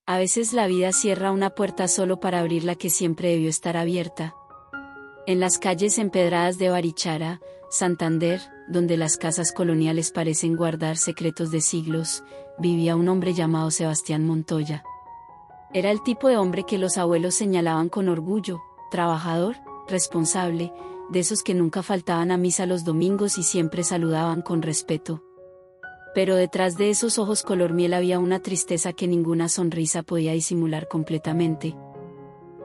A veces la vida cierra una puerta solo para abrir la que siempre debió estar abierta. En las calles empedradas de Barichara, Santander, donde las casas coloniales parecen guardar secretos de siglos, vivía un hombre llamado Sebastián Montoya. Era el tipo de hombre que los abuelos señalaban con orgullo, trabajador, responsable, de esos que nunca faltaban a misa los domingos y siempre saludaban con respeto. Pero detrás de esos ojos color miel había una tristeza que ninguna sonrisa podía disimular completamente.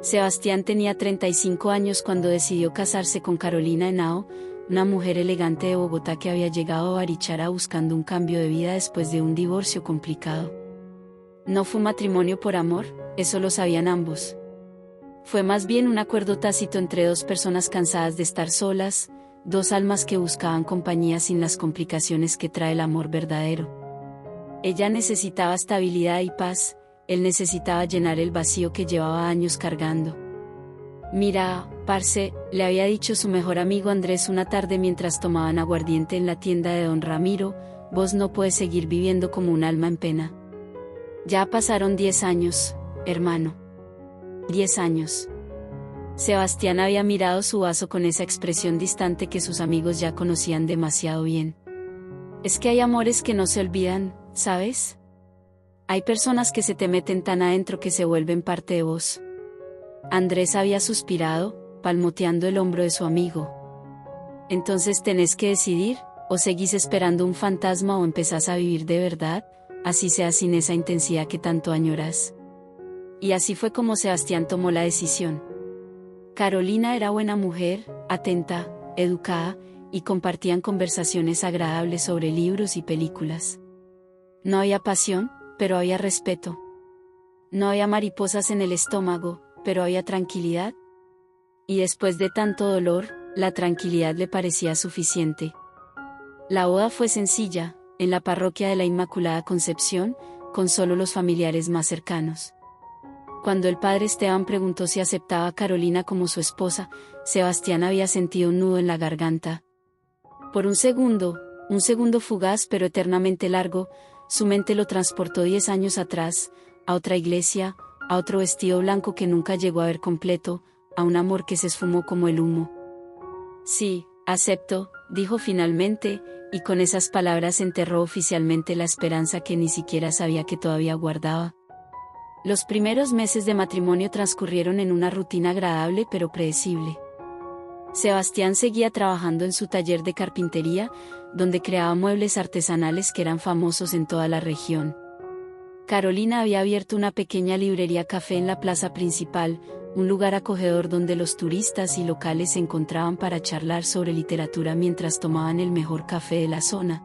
Sebastián tenía 35 años cuando decidió casarse con Carolina Henao, una mujer elegante de Bogotá que había llegado a Barichara buscando un cambio de vida después de un divorcio complicado. No fue matrimonio por amor, eso lo sabían ambos. Fue más bien un acuerdo tácito entre dos personas cansadas de estar solas, dos almas que buscaban compañía sin las complicaciones que trae el amor verdadero. Ella necesitaba estabilidad y paz, él necesitaba llenar el vacío que llevaba años cargando. Mira, parce, le había dicho su mejor amigo Andrés una tarde mientras tomaban aguardiente en la tienda de don Ramiro, vos no puedes seguir viviendo como un alma en pena. Ya pasaron 10 años, hermano. 10 años. Sebastián había mirado su vaso con esa expresión distante que sus amigos ya conocían demasiado bien. Es que hay amores que no se olvidan, ¿sabes? Hay personas que se te meten tan adentro que se vuelven parte de vos. Andrés había suspirado, palmoteando el hombro de su amigo. Entonces tenés que decidir, o seguís esperando un fantasma o empezás a vivir de verdad, así sea sin esa intensidad que tanto añoras. Y así fue como Sebastián tomó la decisión. Carolina era buena mujer, atenta, educada, y compartían conversaciones agradables sobre libros y películas. No había pasión, pero había respeto. No había mariposas en el estómago, pero había tranquilidad. Y después de tanto dolor, la tranquilidad le parecía suficiente. La boda fue sencilla, en la parroquia de la Inmaculada Concepción, con solo los familiares más cercanos. Cuando el padre Esteban preguntó si aceptaba a Carolina como su esposa, Sebastián había sentido un nudo en la garganta. Por un segundo fugaz pero eternamente largo, su mente lo transportó 10 años atrás, a otra iglesia, a otro vestido blanco que nunca llegó a ver completo, a un amor que se esfumó como el humo. Sí, acepto, dijo finalmente, y con esas palabras enterró oficialmente la esperanza que ni siquiera sabía que todavía guardaba. Los primeros meses de matrimonio transcurrieron en una rutina agradable pero predecible. Sebastián seguía trabajando en su taller de carpintería, donde creaba muebles artesanales que eran famosos en toda la región. Carolina había abierto una pequeña librería café en la plaza principal, un lugar acogedor donde los turistas y locales se encontraban para charlar sobre literatura mientras tomaban el mejor café de la zona.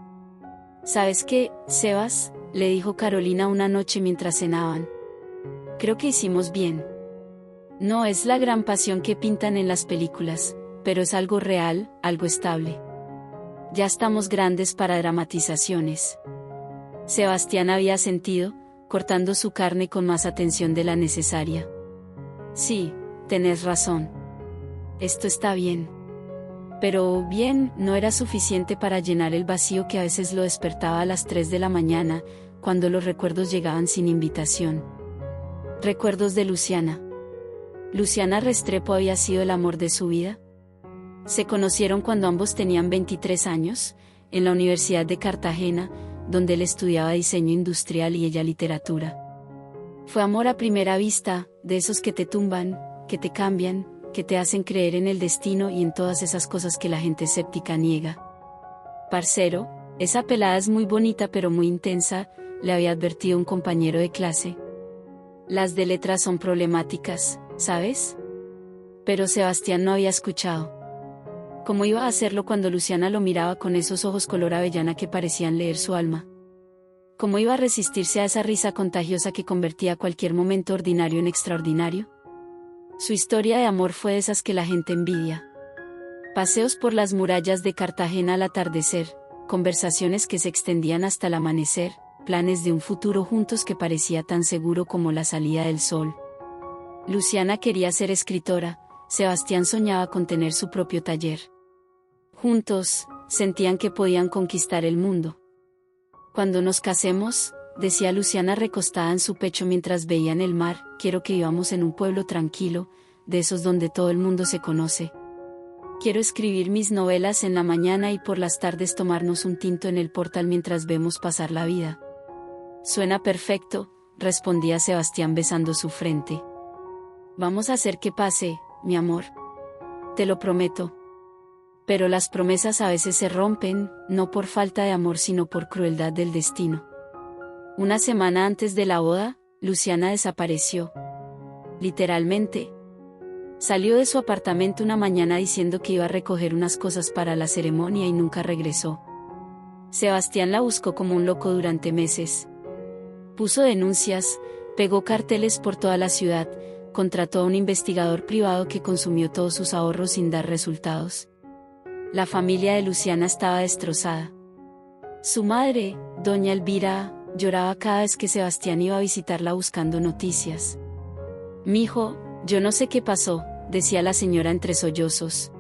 ¿Sabes qué, Sebas?, le dijo Carolina una noche mientras cenaban. Creo que hicimos bien. No es la gran pasión que pintan en las películas, pero es algo real, algo estable. Ya estamos grandes para dramatizaciones. Sebastián había sentido, cortando su carne con más atención de la necesaria. Sí, tenés razón. Esto está bien. Pero bien, no era suficiente para llenar el vacío que a veces lo despertaba a las 3 de la mañana, cuando los recuerdos llegaban sin invitación. Recuerdos de Luciana. Luciana Restrepo había sido el amor de su vida. Se conocieron cuando ambos tenían 23 años, en la Universidad de Cartagena, donde él estudiaba diseño industrial y ella literatura. Fue amor a primera vista, de esos que te tumban, que te cambian, que te hacen creer en el destino y en todas esas cosas que la gente escéptica niega. Parcero, esa pelada es muy bonita pero muy intensa, le había advertido un compañero de clase. Las de letras son problemáticas, ¿sabes? Pero Sebastián no había escuchado. ¿Cómo iba a hacerlo cuando Luciana lo miraba con esos ojos color avellana que parecían leer su alma? ¿Cómo iba a resistirse a esa risa contagiosa que convertía cualquier momento ordinario en extraordinario? Su historia de amor fue de esas que la gente envidia. Paseos por las murallas de Cartagena al atardecer, conversaciones que se extendían hasta el amanecer, planes de un futuro juntos que parecía tan seguro como la salida del sol. Luciana quería ser escritora, Sebastián soñaba con tener su propio taller. Juntos, sentían que podían conquistar el mundo. Cuando nos casemos, decía Luciana recostada en su pecho mientras veían el mar, quiero que vivamos en un pueblo tranquilo, de esos donde todo el mundo se conoce. Quiero escribir mis novelas en la mañana y por las tardes tomarnos un tinto en el portal mientras vemos pasar la vida. Suena perfecto, respondía Sebastián besando su frente. Vamos a hacer que pase, mi amor. Te lo prometo. Pero las promesas a veces se rompen, no por falta de amor sino por crueldad del destino. Una semana antes de la boda, Luciana desapareció. Literalmente. Salió de su apartamento una mañana diciendo que iba a recoger unas cosas para la ceremonia y nunca regresó. Sebastián la buscó como un loco durante meses. Puso denuncias, pegó carteles por toda la ciudad, contrató a un investigador privado que consumió todos sus ahorros sin dar resultados. La familia de Luciana estaba destrozada. Su madre, doña Elvira, lloraba cada vez que Sebastián iba a visitarla buscando noticias. «Mijo, yo no sé qué pasó», decía la señora entre sollozos.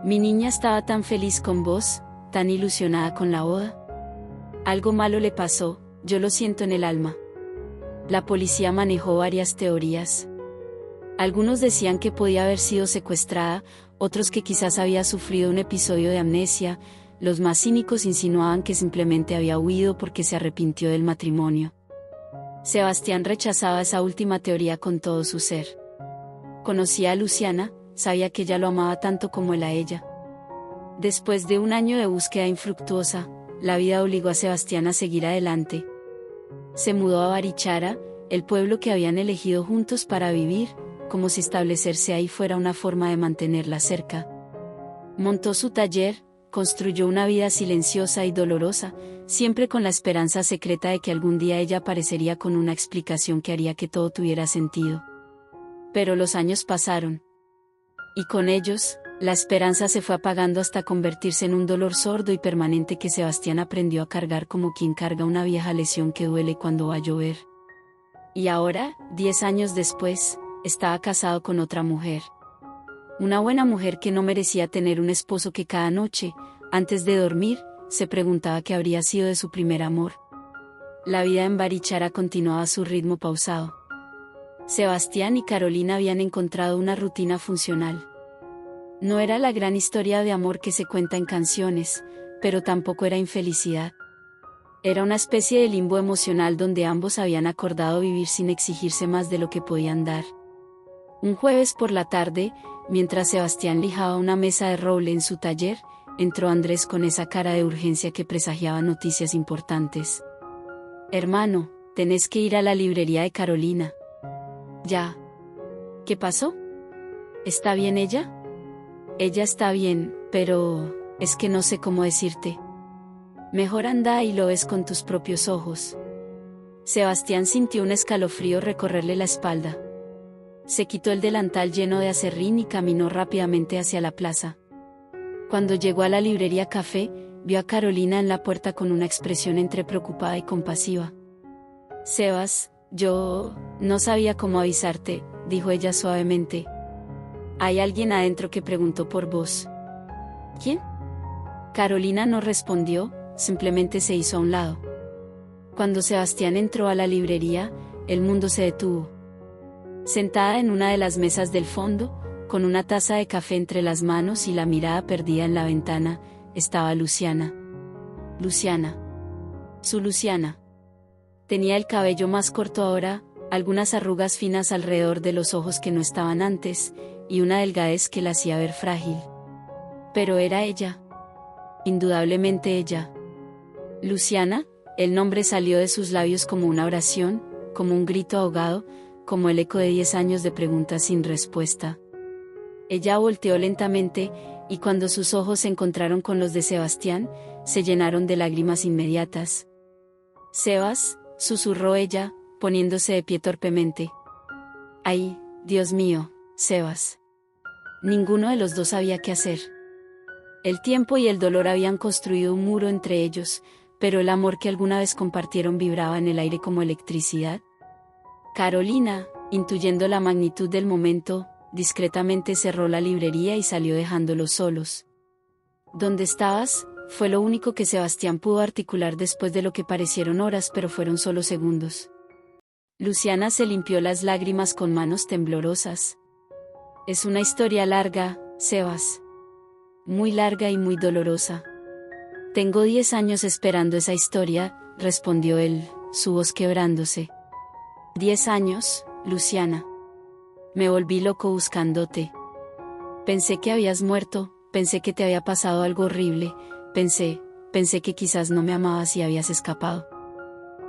«Mi niña estaba tan feliz con vos, tan ilusionada con la boda. Algo malo le pasó, yo lo siento en el alma». La policía manejó varias teorías. Algunos decían que podía haber sido secuestrada, otros que quizás había sufrido un episodio de amnesia, los más cínicos insinuaban que simplemente había huido porque se arrepintió del matrimonio. Sebastián rechazaba esa última teoría con todo su ser. Conocía a Luciana, sabía que ella lo amaba tanto como él a ella. Después de un año de búsqueda infructuosa, la vida obligó a Sebastián a seguir adelante. Se mudó a Barichara, el pueblo que habían elegido juntos para vivir, como si establecerse ahí fuera una forma de mantenerla cerca. Montó su taller, construyó una vida silenciosa y dolorosa, siempre con la esperanza secreta de que algún día ella aparecería con una explicación que haría que todo tuviera sentido. Pero los años pasaron. Y con ellos, la esperanza se fue apagando hasta convertirse en un dolor sordo y permanente que Sebastián aprendió a cargar como quien carga una vieja lesión que duele cuando va a llover. Y ahora, 10 años después, estaba casado con otra mujer. Una buena mujer que no merecía tener un esposo que cada noche, antes de dormir, se preguntaba qué habría sido de su primer amor. La vida en Barichara continuaba a su ritmo pausado. Sebastián y Carolina habían encontrado una rutina funcional. No era la gran historia de amor que se cuenta en canciones, pero tampoco era infelicidad. Era una especie de limbo emocional donde ambos habían acordado vivir sin exigirse más de lo que podían dar. Un jueves por la tarde, mientras Sebastián lijaba una mesa de roble en su taller, entró Andrés con esa cara de urgencia que presagiaba noticias importantes. «Hermano, tenés que ir a la librería de Carolina». «Ya». «¿Qué pasó? ¿Está bien ella?» «Ella está bien, pero es que no sé cómo decirte». «Mejor anda y lo ves con tus propios ojos». Sebastián sintió un escalofrío recorrerle la espalda. Se quitó el delantal lleno de aserrín y caminó rápidamente hacia la plaza. Cuando llegó a la librería Café, vio a Carolina en la puerta con una expresión entre preocupada y compasiva. «Sebas, yo no sabía cómo avisarte», dijo ella suavemente. «Hay alguien adentro que preguntó por vos». «¿Quién?». Carolina no respondió, simplemente se hizo a un lado. Cuando Sebastián entró a la librería, el mundo se detuvo. Sentada en una de las mesas del fondo, con una taza de café entre las manos y la mirada perdida en la ventana, estaba Luciana. Luciana. Su Luciana. Tenía el cabello más corto ahora, algunas arrugas finas alrededor de los ojos que no estaban antes, y una delgadez que la hacía ver frágil. Pero era ella. Indudablemente ella. Luciana, el nombre salió de sus labios como una oración, como un grito ahogado, como el eco de 10 años de preguntas sin respuesta. Ella volteó lentamente, y cuando sus ojos se encontraron con los de Sebastián, se llenaron de lágrimas inmediatas. «Sebas», susurró ella, poniéndose de pie torpemente. «Ay, Dios mío, Sebas». Ninguno de los dos sabía qué hacer. El tiempo y el dolor habían construido un muro entre ellos, pero el amor que alguna vez compartieron vibraba en el aire como electricidad. Carolina, intuyendo la magnitud del momento, discretamente cerró la librería y salió dejándolos solos. «¿Dónde estabas?», fue lo único que Sebastián pudo articular después de lo que parecieron horas, pero fueron solo segundos. Luciana se limpió las lágrimas con manos temblorosas. Es una historia larga, Sebas. Muy larga y muy dolorosa. Tengo 10 años esperando esa historia, respondió él, su voz quebrándose. 10 años, Luciana. Me volví loco buscándote. Pensé que habías muerto, pensé que te había pasado algo horrible, pensé que quizás no me amabas y habías escapado.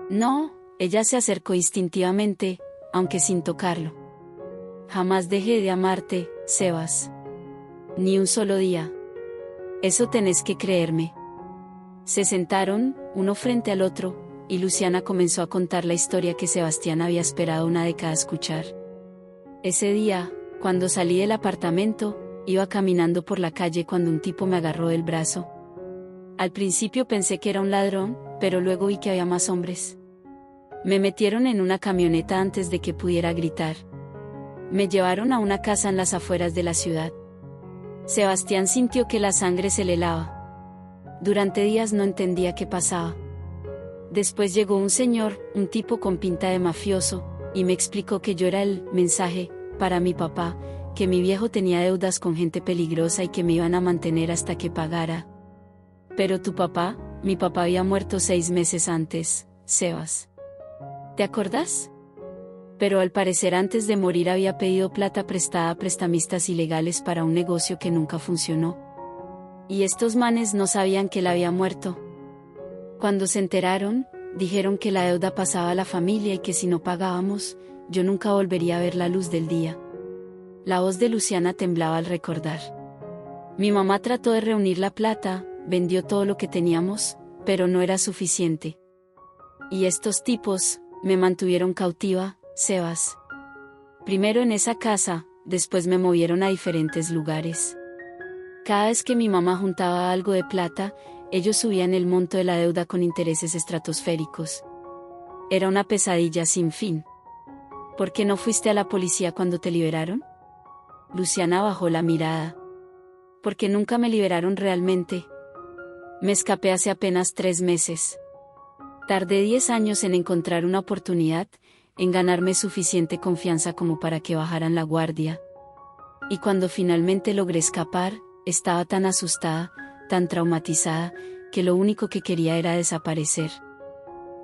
No, ella se acercó instintivamente, aunque sin tocarlo. Jamás dejé de amarte, Sebas. Ni un solo día. Eso tenés que creerme. Se sentaron, uno frente al otro, y Luciana comenzó a contar la historia que Sebastián había esperado una década escuchar. Ese día, cuando salí del apartamento, iba caminando por la calle cuando un tipo me agarró del brazo. Al principio pensé que era un ladrón, pero luego vi que había más hombres. Me metieron en una camioneta antes de que pudiera gritar. Me llevaron a una casa en las afueras de la ciudad. Sebastián sintió que la sangre se le helaba. Durante días no entendía qué pasaba. Después llegó un señor, un tipo con pinta de mafioso, y me explicó que yo era el mensaje para mi papá, que mi viejo tenía deudas con gente peligrosa y que me iban a mantener hasta que pagara. Pero tu papá, mi papá había muerto 6 meses antes, Sebas. ¿Te acordás? Pero al parecer antes de morir había pedido plata prestada a prestamistas ilegales para un negocio que nunca funcionó. Y estos manes no sabían que él había muerto. Cuando se enteraron, dijeron que la deuda pasaba a la familia y que si no pagábamos, yo nunca volvería a ver la luz del día. La voz de Luciana temblaba al recordar. Mi mamá trató de reunir la plata, vendió todo lo que teníamos, pero no era suficiente. Y estos tipos me mantuvieron cautiva, Sebas. Primero en esa casa, después me movieron a diferentes lugares. Cada vez que mi mamá juntaba algo de plata, ellos subían el monto de la deuda con intereses estratosféricos. Era una pesadilla sin fin. ¿Por qué no fuiste a la policía cuando te liberaron? Luciana bajó la mirada. Porque nunca me liberaron realmente. Me escapé hace apenas 3 meses. Tardé 10 años en encontrar una oportunidad, en ganarme suficiente confianza como para que bajaran la guardia. Y cuando finalmente logré escapar, estaba tan asustada, tan traumatizada, que lo único que quería era desaparecer.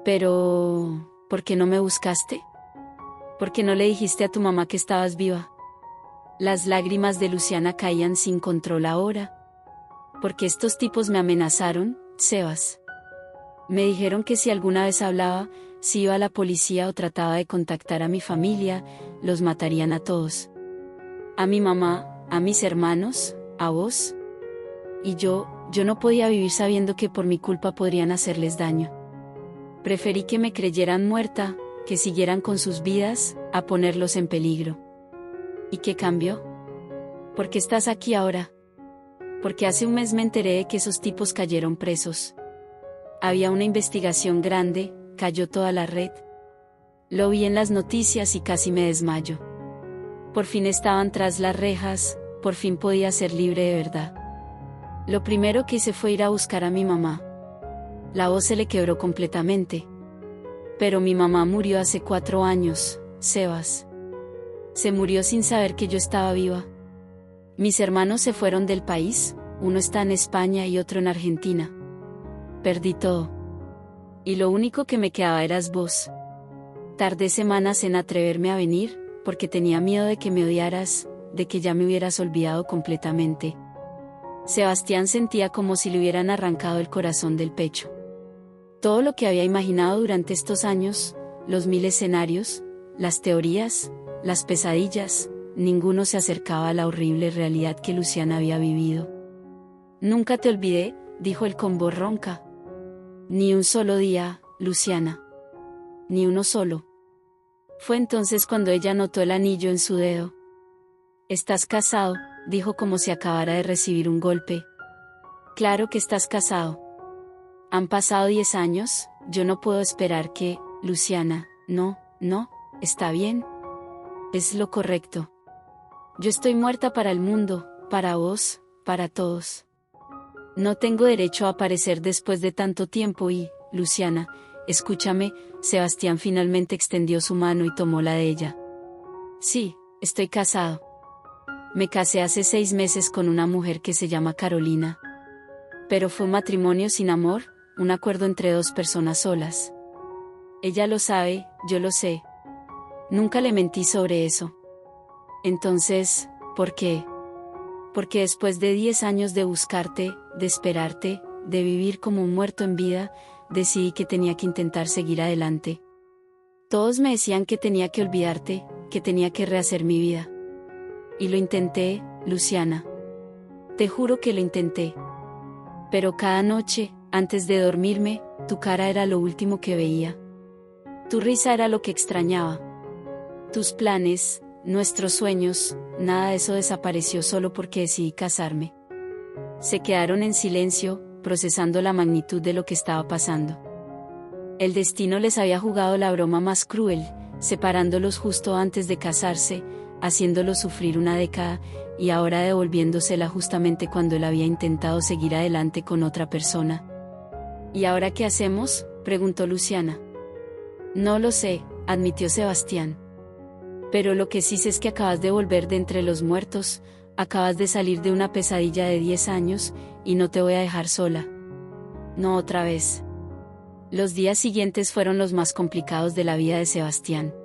Pero, ¿por qué no me buscaste? ¿Por qué no le dijiste a tu mamá que estabas viva? Las lágrimas de Luciana caían sin control ahora. Porque estos tipos me amenazaron, Sebas. Me dijeron que si alguna vez hablaba, si iba a la policía o trataba de contactar a mi familia, los matarían a todos. A mi mamá, a mis hermanos, a vos. Y yo no podía vivir sabiendo que por mi culpa podrían hacerles daño. Preferí que me creyeran muerta, que siguieran con sus vidas, a ponerlos en peligro. ¿Y qué cambió? ¿Por qué estás aquí ahora? Porque hace un mes me enteré de que esos tipos cayeron presos. Había una investigación grande, cayó toda la red. Lo vi en las noticias y casi me desmayo. Por fin estaban tras las rejas, por fin podía ser libre de verdad. Lo primero que hice fue ir a buscar a mi mamá. La voz se le quebró completamente. Pero mi mamá murió hace 4 años, Sebas. Se murió sin saber que yo estaba viva. Mis hermanos se fueron del país, uno está en España y otro en Argentina. Perdí todo. Y lo único que me quedaba eras vos. Tardé semanas en atreverme a venir, porque tenía miedo de que me odiaras, de que ya me hubieras olvidado completamente. Sebastián sentía como si le hubieran arrancado el corazón del pecho. Todo lo que había imaginado durante estos años, los 1000 escenarios, las teorías, las pesadillas, ninguno se acercaba a la horrible realidad que Luciana había vivido. Nunca te olvidé, dijo él con voz ronca. Ni un solo día, Luciana. Ni uno solo. Fue entonces cuando ella notó el anillo en su dedo. Estás casado, dijo como si acabara de recibir un golpe. Claro que estás casado. Han pasado 10 años, yo no puedo esperar que, Luciana, no, está bien. Es lo correcto. Yo estoy muerta para el mundo, para vos, para todos. No tengo derecho a aparecer después de tanto tiempo y, Luciana, escúchame, Sebastián finalmente extendió su mano y tomó la de ella. Sí, estoy casado. Me casé hace 6 meses con una mujer que se llama Carolina. Pero fue un matrimonio sin amor, un acuerdo entre 2 personas solas. Ella lo sabe, yo lo sé. Nunca le mentí sobre eso. Entonces, ¿por qué? Porque después de 10 años de buscarte, de esperarte, de vivir como un muerto en vida, decidí que tenía que intentar seguir adelante. Todos me decían que tenía que olvidarte, que tenía que rehacer mi vida. Y lo intenté, Luciana. Te juro que lo intenté. Pero cada noche, antes de dormirme, tu cara era lo último que veía. Tu risa era lo que extrañaba. Tus planes, nuestros sueños, nada de eso desapareció solo porque decidí casarme. Se quedaron en silencio, procesando la magnitud de lo que estaba pasando. El destino les había jugado la broma más cruel, separándolos justo antes de casarse, haciéndolos sufrir una década, y ahora devolviéndosela justamente cuando él había intentado seguir adelante con otra persona. ¿Y ahora qué hacemos?, preguntó Luciana. No lo sé, admitió Sebastián. Pero lo que sí sé es que acabas de volver de entre los muertos, acabas de salir de una pesadilla de 10 años, y no te voy a dejar sola. No otra vez. Los días siguientes fueron los más complicados de la vida de Sebastián.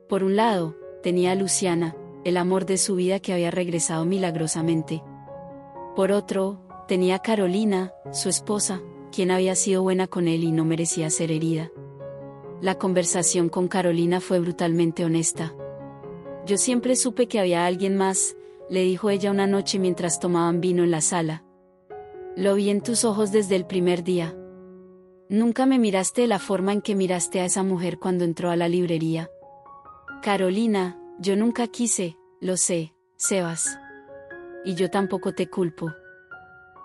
Por un lado, tenía a Luciana, el amor de su vida que había regresado milagrosamente. Por otro, tenía a Carolina, su esposa, quien había sido buena con él y no merecía ser herida. La conversación con Carolina fue brutalmente honesta. Yo siempre supe que había alguien más, le dijo ella una noche mientras tomaban vino en la sala. Lo vi en tus ojos desde el primer día. Nunca me miraste de la forma en que miraste a esa mujer cuando entró a la librería. Carolina, yo nunca quise, lo sé, Sebas. Y yo tampoco te culpo.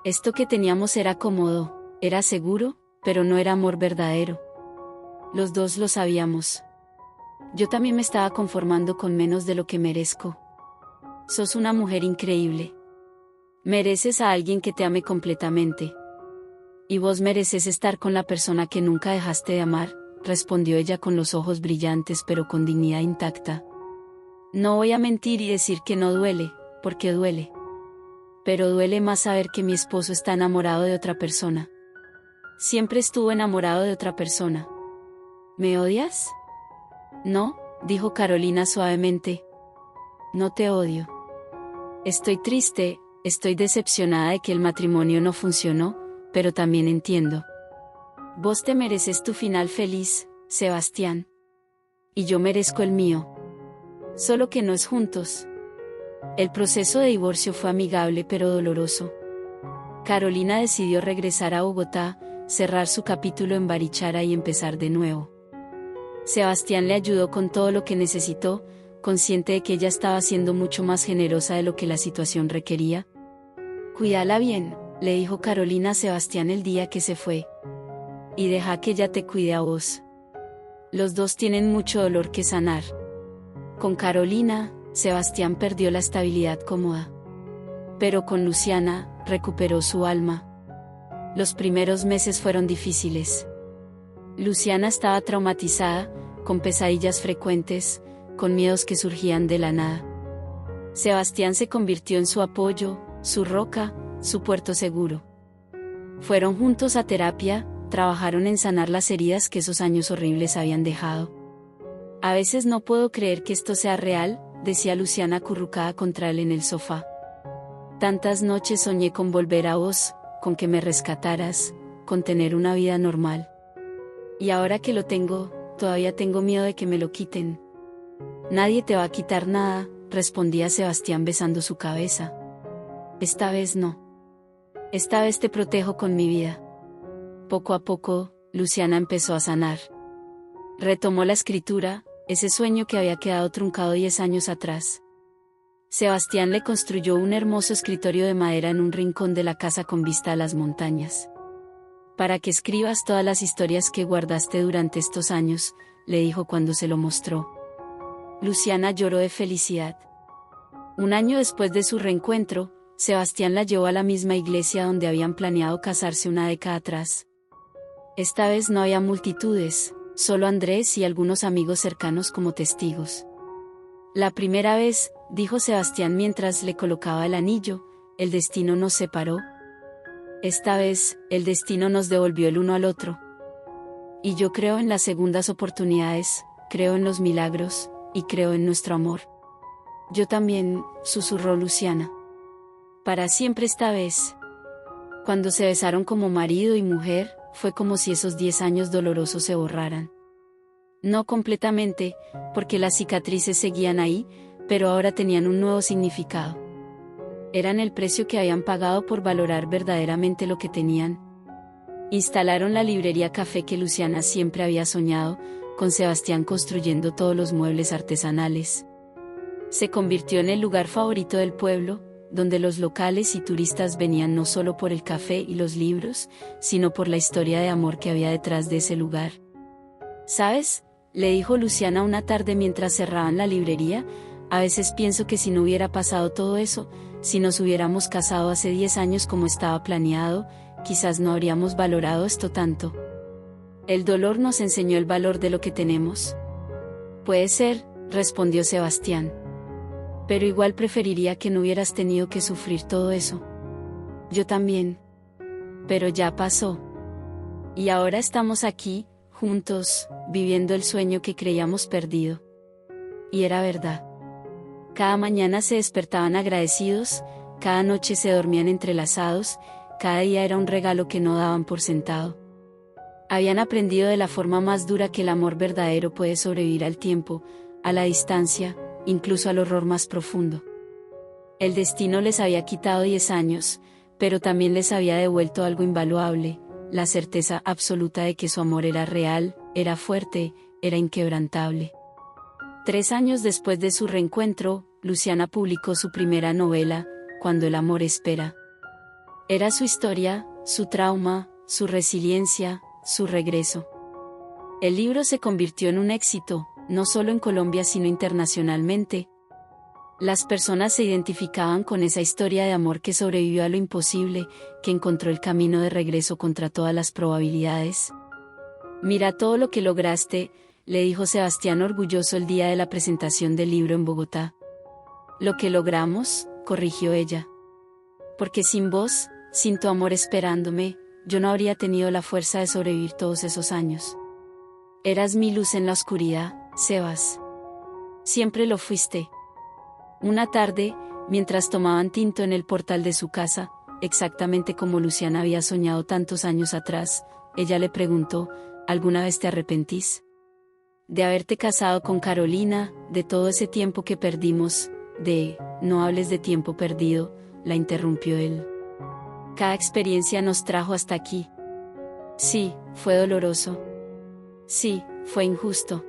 Esto que teníamos era cómodo, era seguro, pero no era amor verdadero. Los dos lo sabíamos. Yo también me estaba conformando con menos de lo que merezco. Sos una mujer increíble. Mereces a alguien que te ame completamente. Y vos mereces estar con la persona que nunca dejaste de amar, respondió ella con los ojos brillantes pero con dignidad intacta. No voy a mentir y decir que no duele, porque duele. Pero duele más saber que mi esposo está enamorado de otra persona. Siempre estuvo enamorado de otra persona. ¿Me odias? No, dijo Carolina suavemente. No te odio. Estoy triste, estoy decepcionada de que el matrimonio no funcionó, pero también entiendo. Vos te mereces tu final feliz, Sebastián. Y yo merezco el mío. Solo que no es juntos. El proceso de divorcio fue amigable pero doloroso. Carolina decidió regresar a Bogotá, cerrar su capítulo en Barichara y empezar de nuevo. Sebastián le ayudó con todo lo que necesitó, consciente de que ella estaba siendo mucho más generosa de lo que la situación requería. Cuídala bien, le dijo Carolina a Sebastián el día que se fue. Y deja que ella te cuide a vos. Los dos tienen mucho dolor que sanar. Con Carolina, Sebastián perdió la estabilidad cómoda. Pero con Luciana, recuperó su alma. Los primeros meses fueron difíciles. Luciana estaba traumatizada, con pesadillas frecuentes, con miedos que surgían de la nada. Sebastián se convirtió en su apoyo, su roca, su puerto seguro. Fueron juntos a terapia, trabajaron en sanar las heridas que esos años horribles habían dejado. A veces no puedo creer que esto sea real, decía Luciana acurrucada contra él en el sofá. Tantas noches soñé con volver a vos, con que me rescataras, con tener una vida normal. Y ahora que lo tengo, todavía tengo miedo de que me lo quiten. Nadie te va a quitar nada, respondía Sebastián besando su cabeza. Esta vez no. Esta vez te protejo con mi vida. Poco a poco, Luciana empezó a sanar. Retomó la escritura, ese sueño que había quedado truncado 10 años atrás. Sebastián le construyó un hermoso escritorio de madera en un rincón de la casa con vista a las montañas. Para que escribas todas las historias que guardaste durante estos años, le dijo cuando se lo mostró. Luciana lloró de felicidad. Un año después de su reencuentro, Sebastián la llevó a la misma iglesia donde habían planeado casarse una década atrás. Esta vez no había multitudes, solo Andrés y algunos amigos cercanos como testigos. La primera vez, dijo Sebastián mientras le colocaba el anillo, el destino nos separó. Esta vez, el destino nos devolvió el uno al otro. Y yo creo en las segundas oportunidades, creo en los milagros, y creo en nuestro amor. Yo también, susurró Luciana. Para siempre esta vez. Cuando se besaron como marido y mujer, fue como si esos 10 años dolorosos se borraran. No completamente, porque las cicatrices seguían ahí, pero ahora tenían un nuevo significado. Eran el precio que habían pagado por valorar verdaderamente lo que tenían. Instalaron la librería café que Luciana siempre había soñado, con Sebastián construyendo todos los muebles artesanales. Se convirtió en el lugar favorito del pueblo, donde los locales y turistas venían no solo por el café y los libros, sino por la historia de amor que había detrás de ese lugar. ¿Sabes?, le dijo Luciana una tarde mientras cerraban la librería, a veces pienso que si no hubiera pasado todo eso, si nos hubiéramos casado hace 10 años como estaba planeado, quizás no habríamos valorado esto tanto. El dolor nos enseñó el valor de lo que tenemos. Puede ser, respondió Sebastián. Pero igual preferiría que no hubieras tenido que sufrir todo eso. Yo también. Pero ya pasó. Y ahora estamos aquí, juntos, viviendo el sueño que creíamos perdido. Y era verdad. Cada mañana se despertaban agradecidos, cada noche se dormían entrelazados, cada día era un regalo que no daban por sentado. Habían aprendido de la forma más dura que el amor verdadero puede sobrevivir al tiempo, a la distancia, incluso al horror más profundo. El destino les había quitado 10 años, pero también les había devuelto algo invaluable, la certeza absoluta de que su amor era real, era fuerte, era inquebrantable. 3 años después de su reencuentro, Luciana publicó su primera novela, Cuando el amor espera. Era su historia, su trauma, su resiliencia, su regreso. El libro se convirtió en un éxito, no solo en Colombia sino internacionalmente. Las personas se identificaban con esa historia de amor que sobrevivió a lo imposible, que encontró el camino de regreso contra todas las probabilidades. Mira todo lo que lograste, le dijo Sebastián orgulloso el día de la presentación del libro en Bogotá. Lo que logramos, corrigió ella. Porque sin vos, sin tu amor esperándome, yo no habría tenido la fuerza de sobrevivir todos esos años. Eras mi luz en la oscuridad, Sebas. Siempre lo fuiste. Una tarde, mientras tomaban tinto en el portal de su casa, exactamente como Luciana había soñado tantos años atrás, ella le preguntó, ¿alguna vez te arrepentís? De haberte casado con Carolina, de todo ese tiempo que perdimos, no hables de tiempo perdido, la interrumpió él. Cada experiencia nos trajo hasta aquí. Sí, fue doloroso. Sí, fue injusto.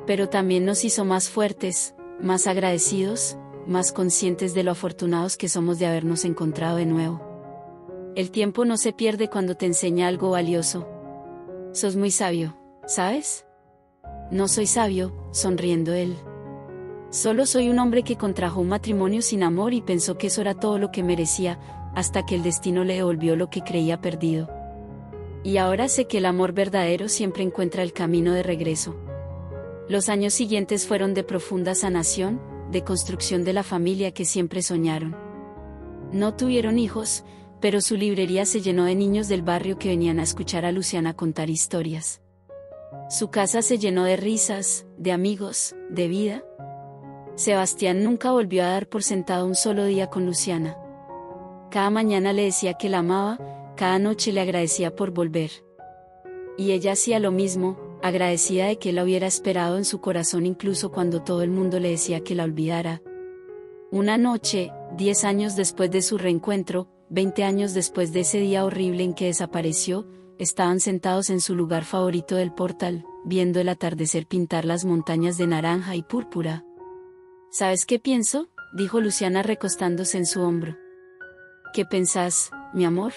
Pero también nos hizo más fuertes, más agradecidos, más conscientes de lo afortunados que somos de habernos encontrado de nuevo. El tiempo no se pierde cuando te enseña algo valioso. Sos muy sabio, ¿sabes? No soy sabio, sonriendo él. Solo soy un hombre que contrajo un matrimonio sin amor y pensó que eso era todo lo que merecía, hasta que el destino le devolvió lo que creía perdido. Y ahora sé que el amor verdadero siempre encuentra el camino de regreso. Los años siguientes fueron de profunda sanación, de construcción de la familia que siempre soñaron. No tuvieron hijos, pero su librería se llenó de niños del barrio que venían a escuchar a Luciana contar historias. Su casa se llenó de risas, de amigos, de vida. Sebastián nunca volvió a dar por sentado un solo día con Luciana. Cada mañana le decía que la amaba, cada noche le agradecía por volver. Y ella hacía lo mismo, agradecida de que él la hubiera esperado en su corazón incluso cuando todo el mundo le decía que la olvidara. Una noche, 10 años después de su reencuentro, 20 años después de ese día horrible en que desapareció, estaban sentados en su lugar favorito del portal, viendo el atardecer pintar las montañas de naranja y púrpura. ¿Sabes qué pienso?, dijo Luciana recostándose en su hombro. ¿Qué pensás, mi amor?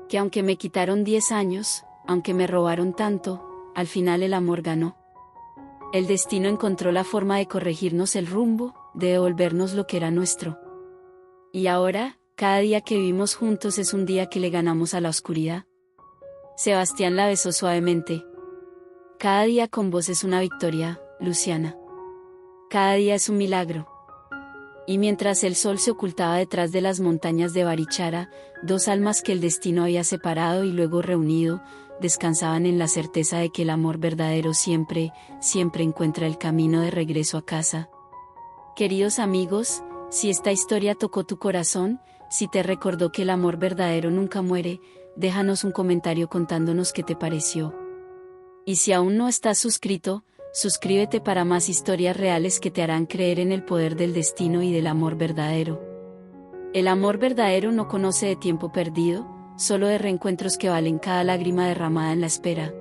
Que aunque me quitaron 10 años, aunque me robaron tanto, al final el amor ganó. El destino encontró la forma de corregirnos el rumbo, de devolvernos lo que era nuestro. Y ahora, cada día que vivimos juntos es un día que le ganamos a la oscuridad. Sebastián la besó suavemente. Cada día con vos es una victoria, Luciana. Cada día es un milagro. Y mientras el sol se ocultaba detrás de las montañas de Barichara, dos almas que el destino había separado y luego reunido, descansaban en la certeza de que el amor verdadero siempre, siempre encuentra el camino de regreso a casa. Queridos amigos, si esta historia tocó tu corazón, si te recordó que el amor verdadero nunca muere, déjanos un comentario contándonos qué te pareció. Y si aún no estás suscrito, suscríbete para más historias reales que te harán creer en el poder del destino y del amor verdadero. El amor verdadero no conoce de tiempo perdido, solo de reencuentros que valen cada lágrima derramada en la espera.